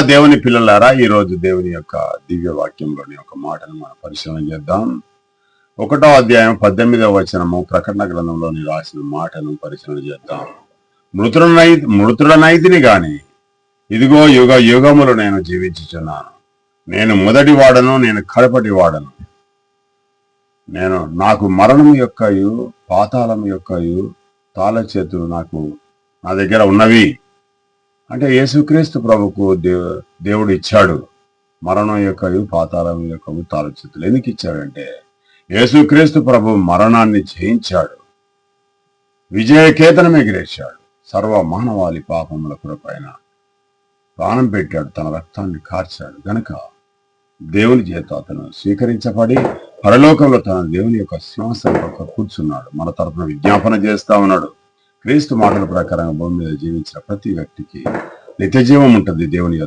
దేవుని పిల్లలారా, ఈ రోజు దేవుని యొక్క దివ్య వాక్యంలోని ఒక మాటను మనం పరిశీలన చేద్దాం. 1వ అధ్యాయం 18వ వచనము ప్రకటన గ్రంథంలోని రాసిన మాటను పరిశీలన చేద్దాం. మృతుడనైతిని గాని ఇదిగో యుగ యుగములు నేను జీవించుచున్నాను. నేను మొదటి వాడను, నేను కడపటి వాడను. నాకు మరణము యొక్కయు పాతాళము యొక్కయు తాళ చేతులు నా దగ్గర ఉన్నవి. అంటే యేసుక్రీస్తు ప్రభుకు దేవుడు ఇచ్చాడు మరణం యొక్కయు పాతాళం యొక్కయు తాళ చేతులు. ఎందుకు ఇచ్చాడంటే యేసుక్రీస్తు ప్రభు మరణాన్ని జయించాడు, విజయకేతనం ఎగిరేశాడు, సర్వ మానవాళి పాపముల కొరపైన ప్రాణం పెట్టాడు, తన రక్తాన్ని కార్చాడు గనక దేవుని చేత అతను స్వీకరించబడి పరలోకంలో తన దేవుని యొక్క సింహాసనం పక్క కూర్చున్నాడు. మన తరపున విజ్ఞాపన చేస్తా ఉన్నాడు. క్రీస్తు మాటల ప్రకారంగా భూమి మీద జీవించిన ప్రతి వ్యక్తికి నిత్య జీవం ఉంటుంది దేవుని